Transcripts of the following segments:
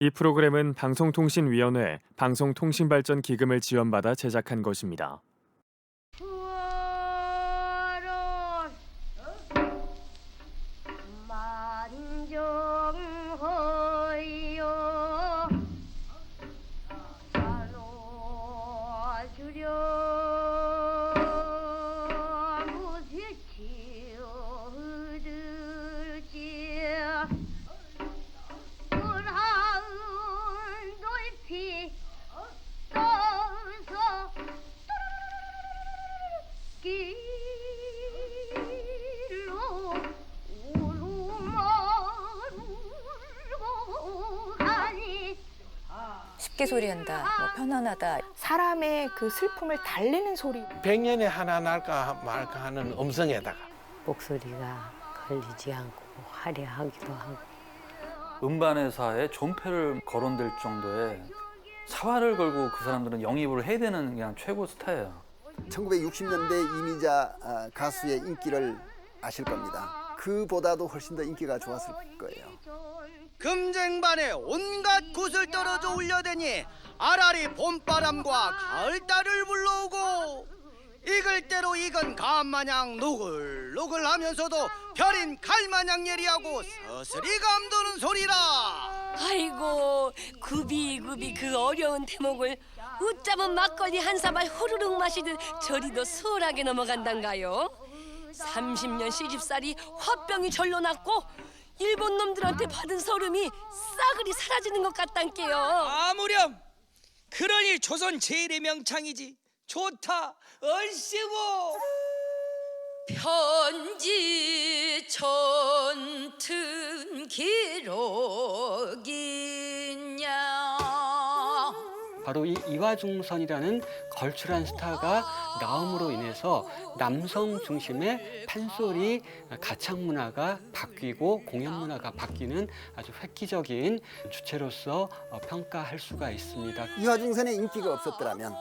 이 프로그램은 방송통신위원회 방송통신발전기금을 지원받아 제작한 것입니다. 쉽게 소리한다, 뭐 편안하다. 사람의 그 슬픔을 달래는 소리. 100년에 하나 날까 말까 하는 음성에다가 목소리가 걸리지 않고 화려하기도 하고. 음반회사에 존폐를 거론될 정도의 사활을 걸고 그 사람들은 영입을 해야 되는 그냥 최고 스타예요. 1960년대 이미자 가수의 인기를 아실 겁니다. 그보다도 훨씬 더 인기가 좋았을 거예요. 금쟁반에 온갖 굿을 떨어져 울려대니 아라리 봄바람과 가을달을 불러오고 익을 대로 익은 감마냥 노글노글하면서도 별인 칼마냥 예리하고 서슬이 감도는 소리라. 아이고 굽이굽이 그 어려운 대목을 웃잡은 막걸리 한 사발 후루룩 마시듯 저리도 수월하게 넘어간단가요. 30년 시집살이 화병이 절로 났고 일본 놈들한테 받은 서름이 싸그리 사라지는 것 같단께요. 아무렴 그러니 조선 제일의 명창이지. 좋다 얼씨구. 편지 전튼 기록이냐. 바로 이 이화중선이라는 걸출한 스타가 나옴으로 인해서 남성 중심의 판소리 가창 문화가 바뀌고 공연 문화가 바뀌는 아주 획기적인 주체로서 평가할 수가 있습니다. 이화중선의 인기가 없었더라면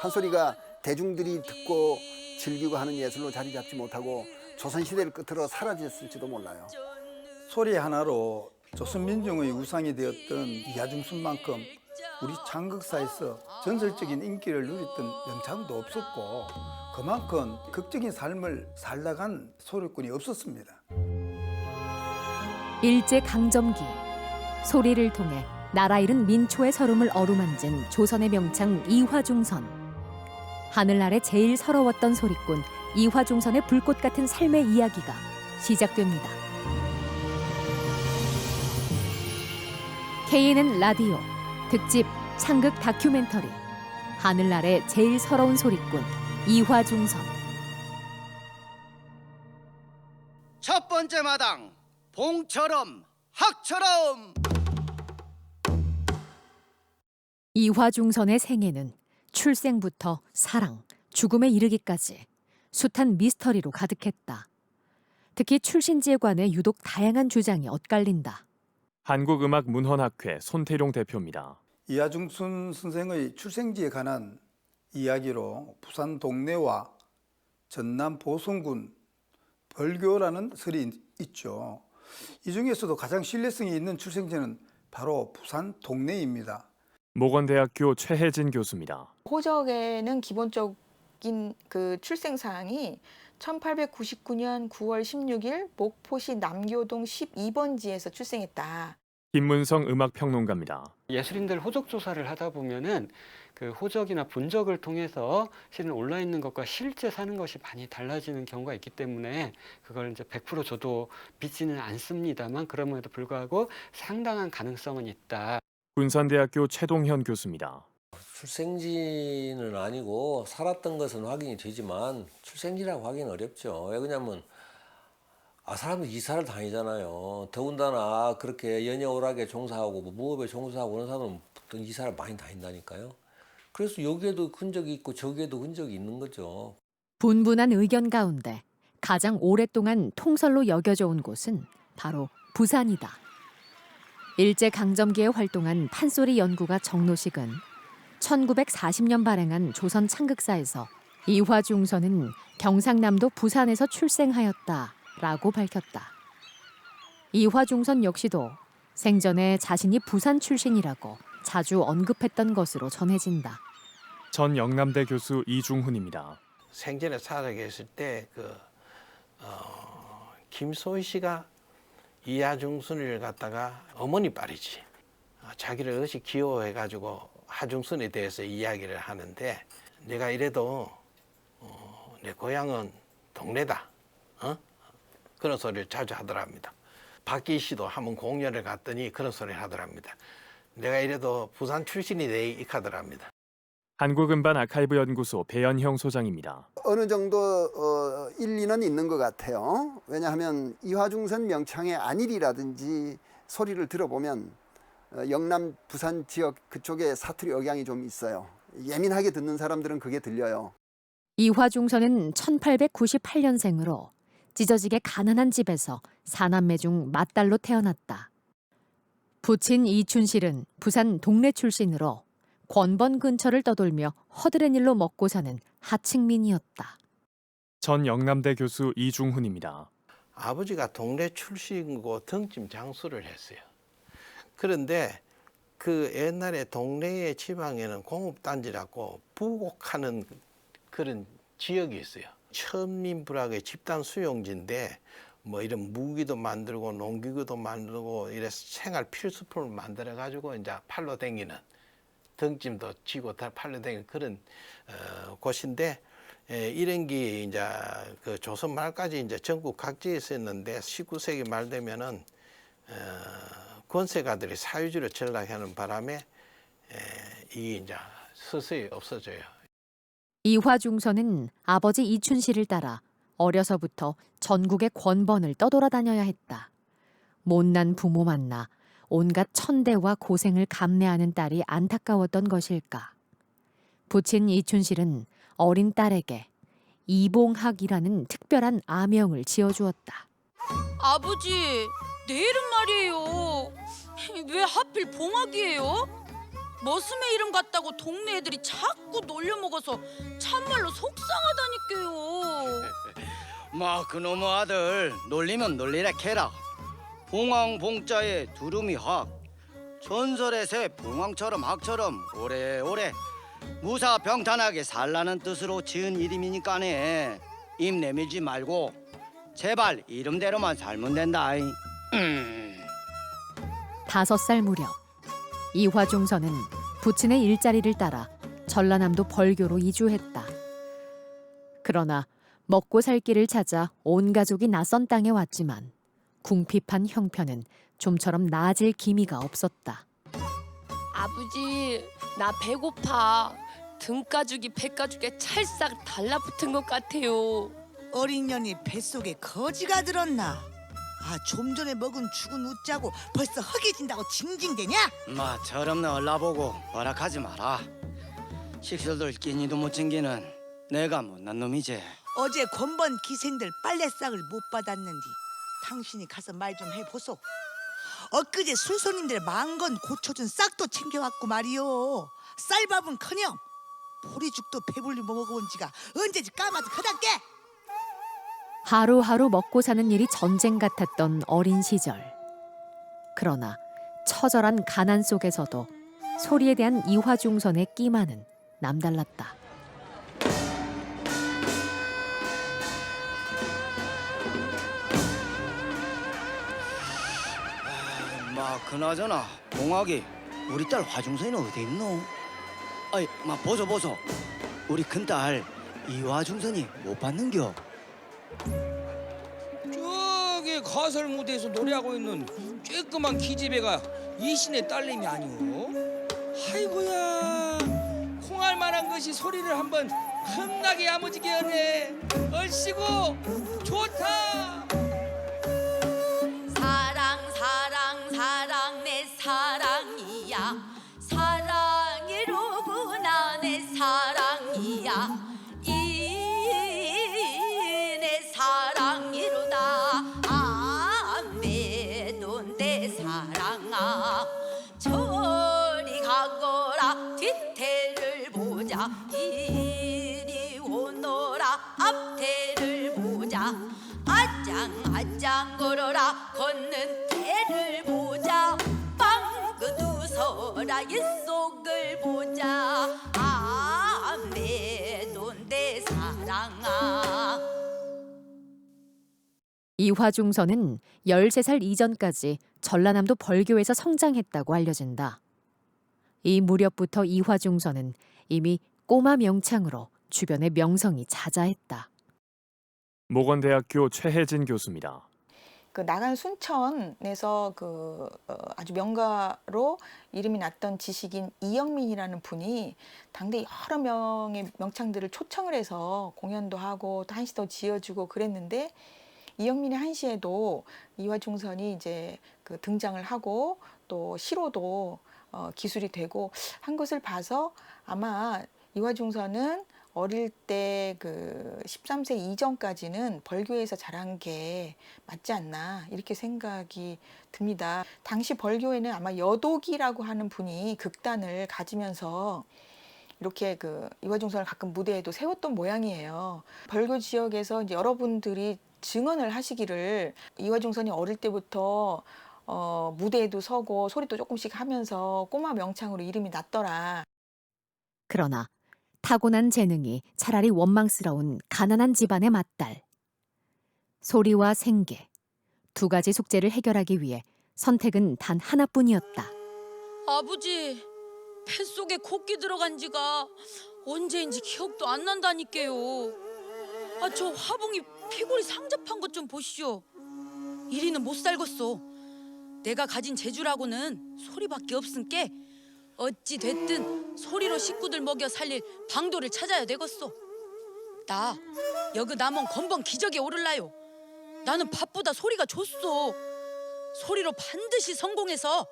판소리가 대중들이 듣고 즐기고 하는 예술로 자리 잡지 못하고 조선시대를 끝으로 사라졌을지도 몰라요. 소리 하나로 조선민중의 우상이 되었던 이하중순만큼 우리 장극사에서 전설적인 인기를 누렸던 명창도 없었고 그만큼 극적인 삶을 살다간 소리꾼이 없었습니다. 일제강점기 소리를 통해 나라 잃은 민초의 서름을 어루만진 조선의 명창 이화중선. 하늘 아래 제일 서러웠던 소리꾼 이화중선의 불꽃 같은 삶의 이야기가 시작됩니다. KNN 라디오 특집 창극 다큐멘터리 하늘 아래 제일 서러운 소리꾼 이화중선. 첫 번째 마당 봉처럼 학처럼. 이화중선의 생애는 출생부터 사랑, 죽음에 이르기까지 숱한 미스터리로 가득했다. 특히 출신지에 관해 유독 다양한 주장이 엇갈린다. 한국음악문헌학회 손태룡 대표입니다. 이하중순 선생의 출생지에 관한 이야기로 부산 동래와 전남 보성군 벌교라는 설이 있죠. 이 중에서도 가장 신뢰성이 있는 출생지는 바로 부산 동래입니다. 모건대학교 최혜진 교수입니다. 호적에는 기본적인 그 출생사항이 1899년 9월 16일 목포시 남교동 12번지에서 출생했다. 김문성 음악평론가입니다. 예술인들 호적 조사를 하다 보면은 그 호적이나 분적을 통해서 실은 올라 있는 것과 실제 사는 것이 많이 달라지는 경우가 있기 때문에 그걸 이제 100% 저도 믿지는 않습니다만 그럼에도 불구하고 상당한 가능성은 있다. 군산대학교 최동현 교수입니다. 출생지는 아니고 살았던 것은 확인이 되지만 출생지라고 하기는 어렵죠. 왜 그러냐면 사람들이 이사를 다니잖아요. 더군다나 그렇게 연여오락에 종사하고 무업에 종사하고 그런 사람은 보통 이사를 많이 다닌다니까요. 그래서 여기에도 흔적이 있고 저기에도 흔적이 있는 거죠. 분분한 의견 가운데 가장 오랫동안 통설로 여겨져 온 곳은 바로 부산이다. 일제강점기에 활동한 판소리 연구가 정노식은 1940년 발행한 조선 창극사에서 이화중선은 경상남도 부산에서 출생하였다라고 밝혔다. 이화중선 역시도 생전에 자신이 부산 출신이라고 자주 언급했던 것으로 전해진다. 전 영남대 교수 이중훈입니다. 생전에 살아계실 때 김소희 씨가 이하중순을 갖다가 어머니 딸이지. 자기를 어시 귀여워해가지고 하중순에 대해서 이야기를 하는데 내가 이래도 내 고향은 동네다. 그런 소리를 자주 하더랍니다. 박기 씨도 한번 공연을 갔더니 그런 소리를 하더랍니다. 내가 이래도 부산 출신이네 이카더랍니다. 한국음반 아카이브 연구소 배연형 소장입니다. 어느 정도 일리는 있는 것 같아요. 왜냐하면 이화중선 명창의 안일이라든지 소리를 들어보면 영남 부산 지역 그쪽에 사투리 억양이 좀 있어요. 예민하게 듣는 사람들은 그게 들려요. 이화중선은 1898년생으로 찢어지게 가난한 집에서 사남매 중 맏딸로 태어났다. 부친 이춘실은 부산 동래 출신으로 권번 근처를 떠돌며 허드렛 일로 먹고 사는 하층민이었다. 전 영남대 교수 이중훈입니다. 아버지가 동래 출신이고 등짐 장수를 했어요. 그런데 그 옛날에 동래의 지방에는 공업단지라고 부곡하는 그런 지역이 있어요. 천민불학의 집단 수용지인데 뭐 이런 무기도 만들고 농기구도 만들고 이래 생활 필수품을 만들어 가지고 이제 팔로 댕기는 등짐도 쥐고 다 팔로 댕기는 그런 곳인데 이런 게 이제 그 조선 말까지 이제 전국 각지에 있었는데 19세기 말 되면은 권세가들이 사유지로 전락하는 바람에 이게 이제 서서히 없어져요. 이화중선은 아버지 이춘실을 따라 어려서부터 전국의 권번을 떠돌아다녀야 했다. 못난 부모 만나 온갖 천대와 고생을 감내하는 딸이 안타까웠던 것일까. 부친 이춘실은 어린 딸에게 이봉학이라는 특별한 아명을 지어주었다. 아버지, 내 이름 말이에요. 왜 하필 봉학이에요? 머슴의 이름 같다고 동네 애들이 자꾸 놀려먹어서 참말로 속상하다니까요. 마 그놈의 아들 놀리면 놀리라 캐라. 봉황 봉자에 두루미 학, 전설의 새 봉황처럼 학처럼 오래오래 무사병탄하게 살라는 뜻으로 지은 이름이니까네. 입 내밀지 말고 제발 이름대로만 살면 된다. 5살 무렵 이화중선은 부친의 일자리를 따라 전라남도 벌교로 이주했다. 그러나 먹고 살 길을 찾아 온 가족이 낯선 땅에 왔지만 궁핍한 형편은 좀처럼 나아질 기미가 없었다. 아버지, 나 배고파. 등가죽이 배가죽에 찰싹 달라붙은 것 같아요. 어린 년이 뱃속에 거지가 들었나? 좀 전에 먹은 죽은 웃자고 벌써 허기진다고 징징대냐? 마 철없는 얼라보고 허락하지 마라. 식솔들 끼니도 못 챙기는 내가 못난 놈이지. 어제 권번 기생들 빨래싹을 못 받았는지 당신이 가서 말 좀 해보소. 엊그제 술손님들 만건 고쳐준 싹도 챙겨왔고 말이오. 쌀밥은커녕 보리죽도 배불리 먹어본 지가 언제지 까마득 하단께. 하루하루 먹고 사는 일이 전쟁 같았던 어린 시절. 그러나 처절한 가난 속에서도 소리에 대한 이화중선의 끼만은 남달랐다. 마 그나저나 봉학이 우리 딸 화중선이는 어디 있노? 아이 마 보소 우리 큰딸 이화중선이 못 봤는겨? 저기 가설 무대에서 노래하고 있는 쬐끄만 기집애가 이신의 딸내미 아니오? 아이고야, 콩알 만한 것이 소리를 한번 겁나게 야무지게 하네. 얼씨구 좋다. 사랑 내 사랑이야. 사랑이로구나 내 사랑이야. 내 사랑이로다. 내돈 내 사랑아. 저리 가거라. 뒤태를 보자. 이리 오너라. 앞태를 보자. 아짱 걸어라. 걷는 태를 보자. 어라 옛속을 보자 내돈내 사랑아. 이화중선은 13살 이전까지 전라남도 벌교에서 성장했다고 알려진다. 이 무렵부터 이화중선은 이미 꼬마 명창으로 주변의 명성이 자자했다. 모건대학교 최혜진 교수입니다. 그 나간 순천에서 아주 명가로 이름이 났던 지식인 이영민이라는 분이 당대 여러 명의 명창들을 초청을 해서 공연도 하고 또 한시도 지어주고 그랬는데, 이영민의 한시에도 이화중선이 이제 등장을 하고 또 시로도 기술이 되고 한 것을 봐서 아마 이화중선은 어릴 때 13세 이전까지는 벌교에서 자란 게 맞지 않나, 이렇게 생각이 듭니다. 당시 벌교에는 아마 여독이라고 하는 분이 극단을 가지면서 이렇게 이화중선을 가끔 무대에도 세웠던 모양이에요. 벌교 지역에서 이제 여러분들이 증언을 하시기를 이화중선이 어릴 때부터 무대에도 서고 소리도 조금씩 하면서 꼬마 명창으로 이름이 났더라. 그러나 타고난 재능이 차라리 원망스러운 가난한 집안의 맏딸. 소리와 생계, 두 가지 숙제를 해결하기 위해 선택은 단 하나뿐이었다. 아버지, 뱃속에 코끼 들어간 지가 언제인지 기억도 안 난다니까요. 저 화봉이 피골이 상접한 것 좀 보시오. 이리는 못 살겠소. 내가 가진 재주라고는 소리밖에 없은께 어찌 됐든 소리로 식구들 먹여 살릴 방도를 찾아야 되겠소. 나 여기 남원 건번 기적에 오를라요. 나는 밥보다 소리가 좋소. 소리로 반드시 성공해서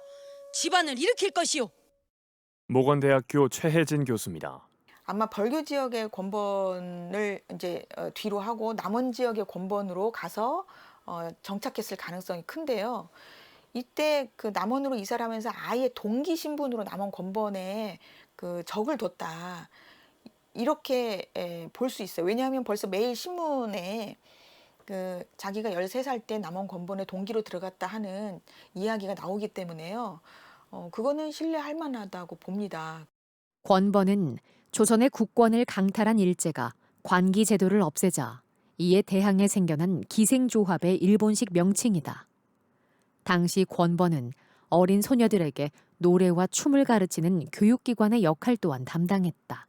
집안을 일으킬 것이오. 모건대학교 최혜진 교수입니다. 아마 벌교 지역의 권번을 이제 뒤로 하고 남원 지역의 권번으로 가서 정착했을 가능성이 큰데요. 이때 남원으로 이사를 하면서 아예 동기 신분으로 남원 권번에 적을 뒀다, 이렇게 볼 수 있어요. 왜냐하면 벌써 매일 신문에 자기가 13살 때 남원 권번에 동기로 들어갔다 하는 이야기가 나오기 때문에요. 그거는 신뢰할 만하다고 봅니다. 권번은 조선의 국권을 강탈한 일제가 관기 제도를 없애자 이에 대항해 생겨난 기생조합의 일본식 명칭이다. 당시 권번은 어린 소녀들에게 노래와 춤을 가르치는 교육기관의 역할 또한 담당했다.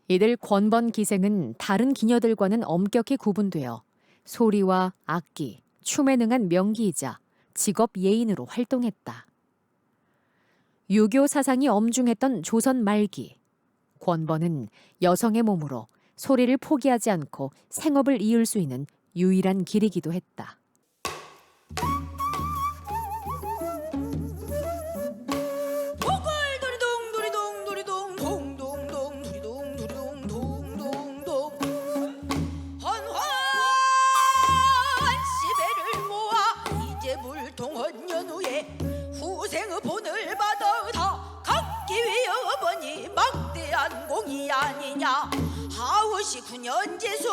이들 권번 기생은 다른 기녀들과는 엄격히 구분되어 소리와 악기, 춤에 능한 명기이자 직업 예인으로 활동했다. 유교 사상이 엄중했던 조선 말기, 권번은 여성의 몸으로 소리를 포기하지 않고 생업을 이을 수 있는 유일한 길이기도 했다. 아니냐. 하우시 9년 제수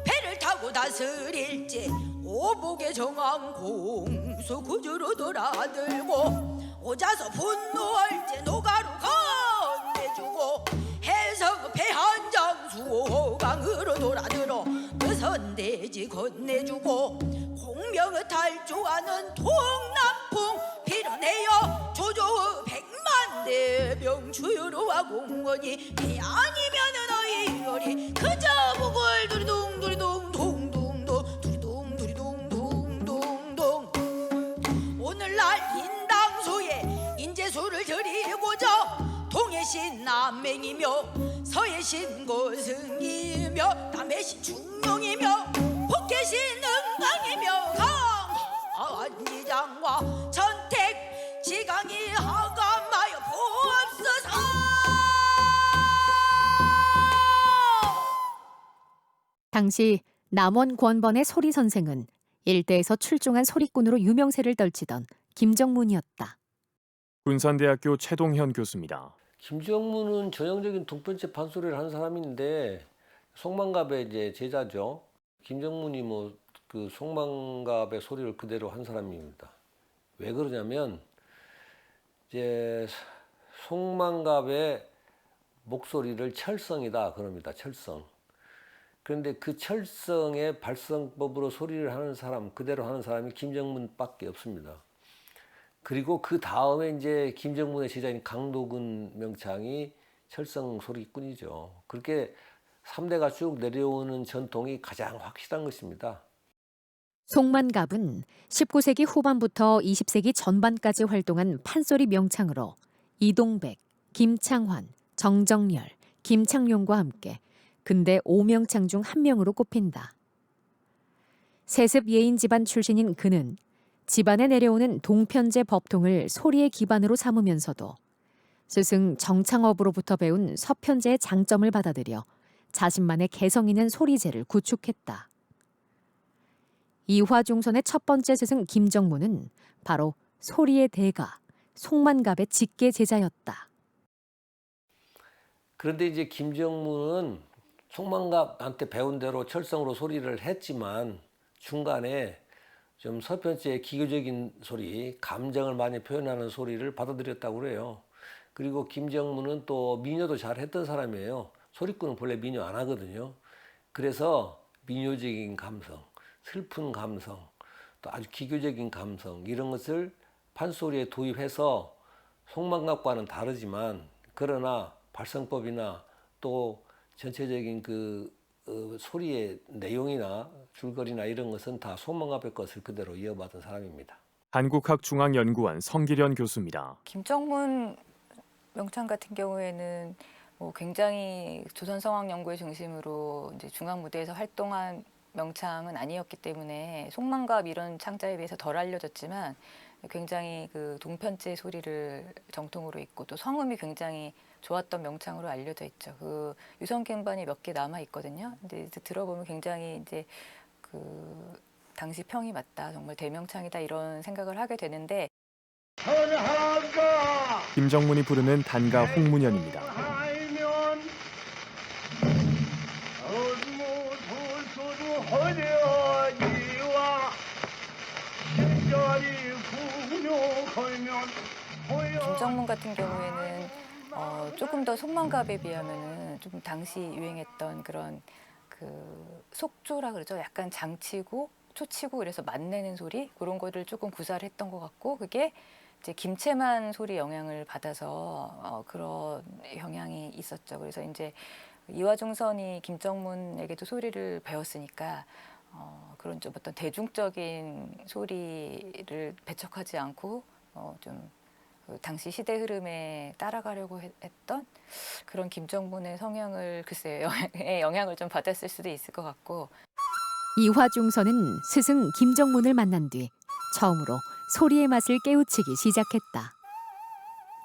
배를 타고 다스릴지 오복의 정왕 공수 구주로 돌아들고 오자서 분노할 때 노가루 건네주고 해성 배한장 수호강으로 돌아들어 의선대지 건네주고 공명을 탈주하는 통남풍 빌어내어 조조의 100만 대병 주유로와 공원이 배 아니면은 어이거리 그저 북을 두리둥 두리둥 동동동 두리둥 두리둥 동동동. 오늘날 인당소에 인재수를 드리고자 동해신 남맹이며 서해신 고승이며 남해신 중용이며 북해신 은강이며 강한지장과 전택 지강이 하감하여 보옵소서. 당시 남원 권번의 소리 선생은 일대에서 출중한 소리꾼으로 유명세를 떨치던 김정문이었다. 군산대학교 최동현 교수입니다. 김정문은 전형적인 동편제 판소리를 하는 사람인데 송만갑의 이제 제자죠. 김정문이 그 송만갑의 소리를 그대로 한 사람입니다. 왜 그러냐면 이제 송만갑의 목소리를 철성이다 그럽니다. 철성. 그런데 그 철성의 발성법으로 소리를 하는 사람, 그대로 하는 사람이 김정문밖에 없습니다. 그리고 그 다음에 이제 김정문의 제자인 강도근 명창이 철성 소리꾼이죠. 그렇게 3대가 쭉 내려오는 전통이 가장 확실한 것입니다. 송만갑은 19세기 후반부터 20세기 전반까지 활동한 판소리 명창으로 이동백, 김창환, 정정열, 김창룡과 함께 근대 5명창 중 한 명으로 꼽힌다. 세습 예인 집안 출신인 그는 집안에 내려오는 동편제 법통을 소리의 기반으로 삼으면서도 스승 정창업으로부터 배운 서편제의 장점을 받아들여 자신만의 개성 있는 소리제를 구축했다. 이화중선의 첫 번째 스승 김정문은 바로 소리의 대가, 송만갑의 직계 제자였다. 그런데 이제 김정문은 송만갑한테 배운 대로 철성으로 소리를 했지만 중간에 좀 서편제의 기교적인 소리, 감정을 많이 표현하는 소리를 받아들였다고 그래요. 그리고 김정문은 또 민요도 잘 했던 사람이에요. 소리꾼은 본래 민요 안 하거든요. 그래서 민요적인 감성, 슬픈 감성, 또 아주 기교적인 감성 이런 것을 판소리에 도입해서 송만갑과는 다르지만 그러나 발성법이나 또 전체적인 그 소리의 내용이나 줄거리나 이런 것은 다 송만갑의 것을 그대로 이어받은 사람입니다. 한국학중앙연구원 성기련 교수입니다. 김정문 명창 같은 경우에는 뭐 굉장히 조선성악연구회 중심으로 이제 중앙 무대에서 활동한 명창은 아니었기 때문에 송만갑 이런 창자에 비해서 덜 알려졌지만 굉장히 그 동편제 소리를 정통으로 있고 또 성음이 굉장히 좋았던 명창으로 알려져 있죠. 그 유성鍵반이 몇 개 남아 있거든요. 근데 이제 들어보면 굉장히 이제 그 당시 평이 맞다, 정말 대명창이다 이런 생각을 하게 되는데. 김정문이 부르는 단가 홍문연입니다. 김정문 같은 경우에는 조금 더 송만갑에 비하면은 좀 당시 유행했던 그런 그 속조라 그러죠. 약간 장치고 초치고 그래서 맛내는 소리 그런 거를 조금 구사를 했던 것 같고 그게 이제 김채만 소리 영향을 받아서 그런 영향이 있었죠. 그래서 이제 이화중선이 김정문에게도 소리를 배웠으니까 그런 좀 어떤 대중적인 소리를 배척하지 않고 좀 그 당시 시대 흐름에 따라가려고 했던 그런 김정문의 성향을 글쎄요 영향을 좀 받았을 수도 있을 것 같고. 이화중선은 스승 김정문을 만난 뒤 처음으로 소리의 맛을 깨우치기 시작했다.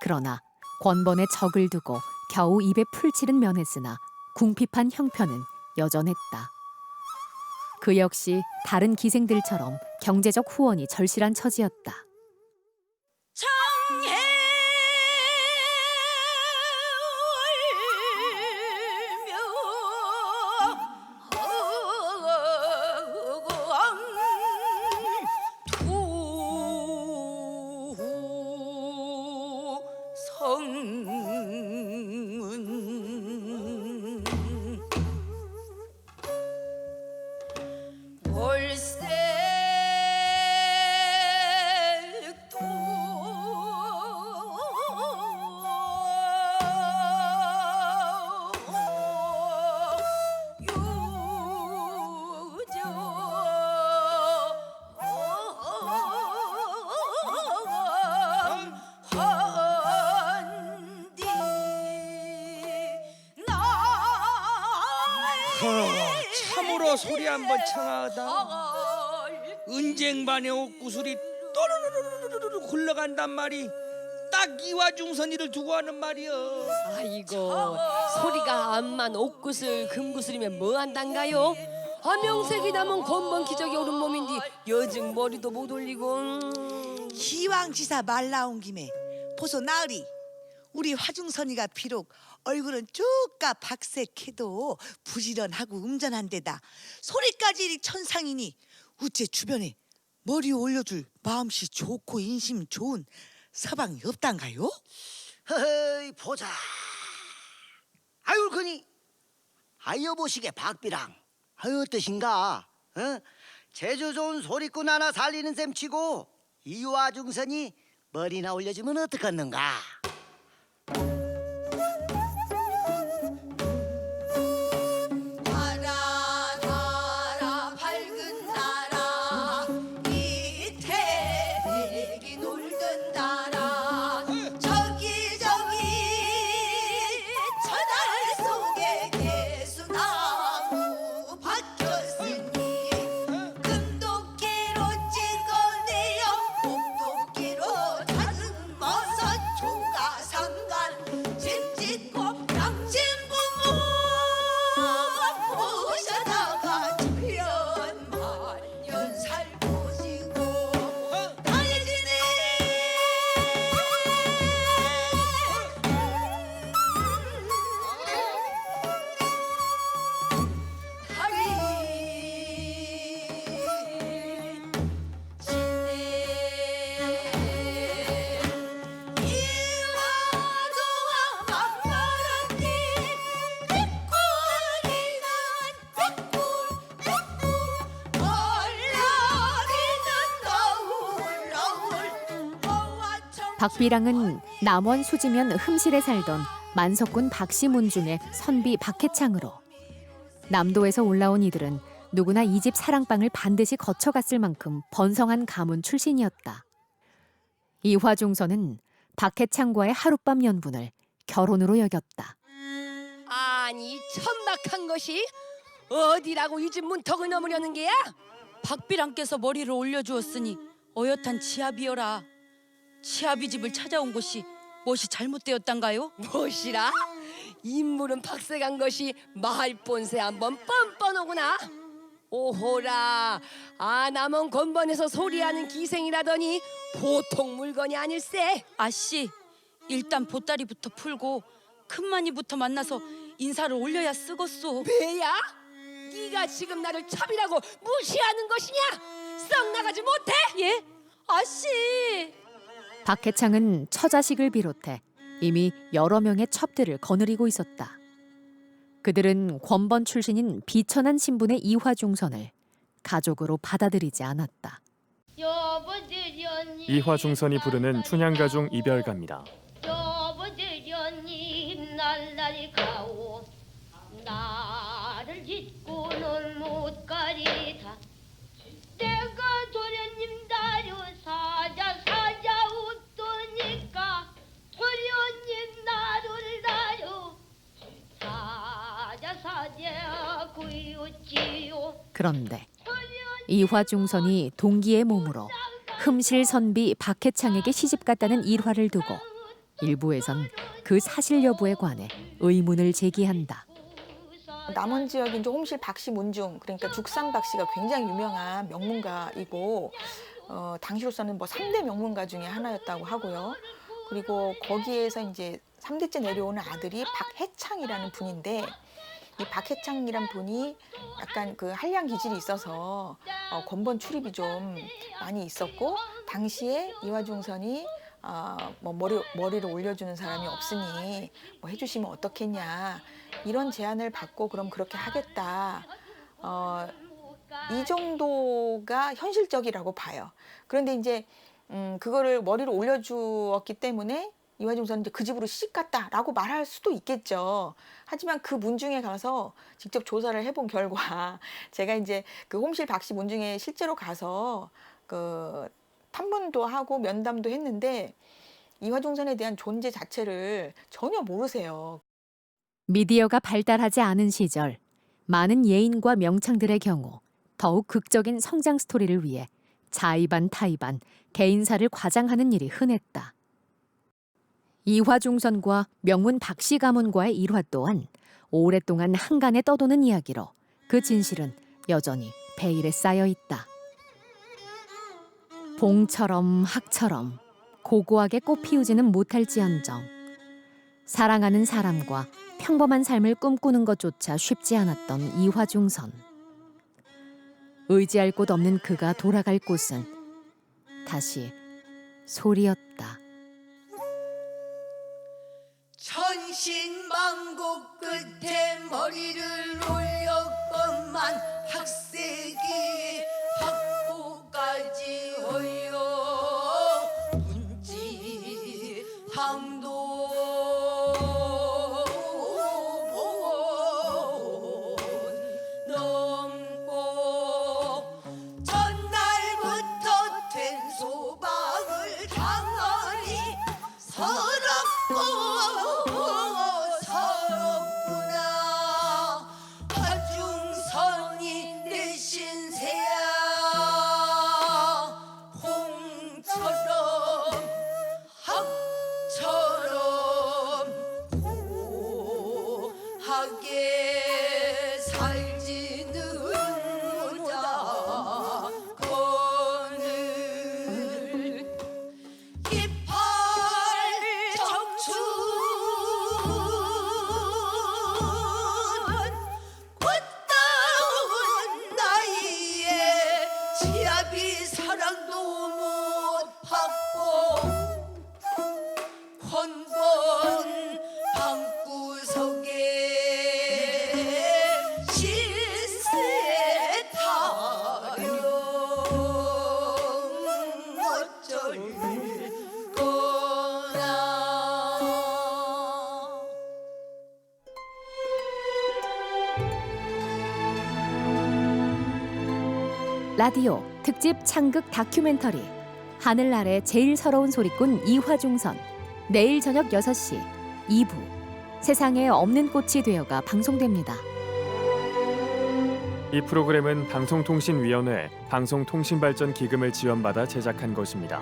그러나 권번에 적을 두고 겨우 입에 풀칠은 면했으나 궁핍한 형편은 여전했다. 그 역시 다른 기생들처럼 경제적 후원이 절실한 처지였다. 참으로 소리 한번 청하다. 은쟁반의 옥구슬이 또르르르르르 굴러간단 말이 딱 이화중선이를 두고 하는 말이여. 아이고 소리가 암만 옥구슬 금구슬이면 뭐 한단가요? 명색이 남은 권번 기적이 오른 몸인데 여증 머리도 못 올리고. 기왕지사 말 나온 김에 보소 나으리, 우리 화중선이가 비록 얼굴은 쭉가 박색해도 부지런하고 음전한 데다 소리까지 이리 천상이니 우째 주변에 머리 올려줄 마음씨 좋고 인심 좋은 서방이 없단가요? 허허이 보자. 아유 그니 여보시게 박비랑 아유 어떠신가? 어? 제주 좋은 소리꾼 하나 살리는 셈치고 이화중선이 머리나 올려주면 어떡하는가? 달아 밝은 달아 이태기 놀던 달아 저기 천알 속에 개수나무 박혔으니 금도끼로 찍어내어 목도끼로 다듬 버섯 조가상간 집 짓고 양친부모 모셔다가 7년 만년 살고 지고 달지네. 박비랑은 남원 수지면 흠실에 살던 만석군 박씨문중의 선비 박해창으로 남도에서 올라온 이들은 누구나 이 집 사랑방을 반드시 거쳐갔을 만큼 번성한 가문 출신이었다. 이화중선은 박해창과의 하룻밤 연분을 결혼으로 여겼다. 아니 천박한 것이 어디라고 이 집 문턱을 넘으려는 게야? 박비랑께서 머리를 올려주었으니 어엿한 치아비여라. 치아비 집을 찾아온 것이 무엇이 잘못되었단가요? 무엇이라? 인물은 박색한 것이 마을 본세 한번 뻔뻔하구나. 오호라, 남원 권번에서 소리하는 기생이라더니 보통 물건이 아닐세. 아씨, 일단 보따리부터 풀고 큰마니부터 만나서 인사를 올려야 쓰겄소. 왜야? 네가 지금 나를 첩이라고 무시하는 것이냐? 썩 나가지 못해? 예? 아씨! 박해창은 처자식을 비롯해 이미 여러 명의 첩들을 거느리고 있었다. 그들은 권번 출신인 비천한 신분의 이화중선을 가족으로 받아들이지 않았다. 이화중선이 부르는 춘향가중 이별가입니다. 여보들여님 날날 가오 나를 짓고는 못 가리다 내가 도련님 다려 사자 웃더니까 도련님 나를 다려 사자 구유지요. 그런데 이화중선이 동기의 몸으로 흠실 선비 박해창에게 시집갔다는 일화를 두고 일부에선 그 사실 여부에 관해 의문을 제기한다. 남원 지역인 홈실 박씨문중, 그러니까 죽상 박씨가 굉장히 유명한 명문가이고 당시로서는 뭐 3대 명문가 중에 하나였다고 하고요. 그리고 거기에서 이제 3대째 내려오는 아들이 박해창이라는 분인데 이 박해창이란 분이 약간 그 한량 기질이 있어서 권번 출입이 좀 많이 있었고 당시에 이화중선이 뭐 머리를 올려주는 사람이 없으니 뭐 해주시면 어떻겠냐 이런 제안을 받고 그럼 그렇게 하겠다. 이 정도가 현실적이라고 봐요. 그런데 이제 그거를 머리를 올려주었기 때문에 이화중선은 이제 그 집으로 시집갔다라고 말할 수도 있겠죠. 하지만 그 문중에 가서 직접 조사를 해본 결과 제가 이제 그 홈실 박씨 문중에 실제로 가서 그 탐문도 하고 면담도 했는데 이화중선에 대한 존재 자체를 전혀 모르세요. 미디어가 발달하지 않은 시절 많은 예인과 명창들의 경우 더욱 극적인 성장 스토리를 위해 자의반 타의반 개인사를 과장하는 일이 흔했다. 이화중선과 명문 박씨 가문과의 일화 또한 오랫동안 한간에 떠도는 이야기로 그 진실은 여전히 베일에 쌓여 있다. 봉처럼 학처럼 고고하게 꽃 피우지는 못할지언정 사랑하는 사람과 평범한 삶을 꿈꾸는 것조차 쉽지 않았던 이화중선. 의지할 곳 없는 그가 돌아갈 곳은 다시 소리였다. 당신만국 끝에 머리를 올렸건만 학색이 학부까지 어여 운지 항도 넘고 전날부터 된 소방을 당하니 서럽구나 화중선이 내 신세야 홍처럼 학처럼 고하게 살지는 못하 오늘 이팔 청춘 꽃다운 나이에 지아비 사랑도 못 받고 헌번 방구석에 실세 타령 어쩔 거나. 라디오 특집 창극 다큐멘터리 하늘 아래 제일 서러운 소리꾼 이화중선 내일 저녁 6시 2부 세상에 없는 꽃이 되어가 방송됩니다. 이 프로그램은 방송통신위원회 방송통신발전기금을 지원받아 제작한 것입니다.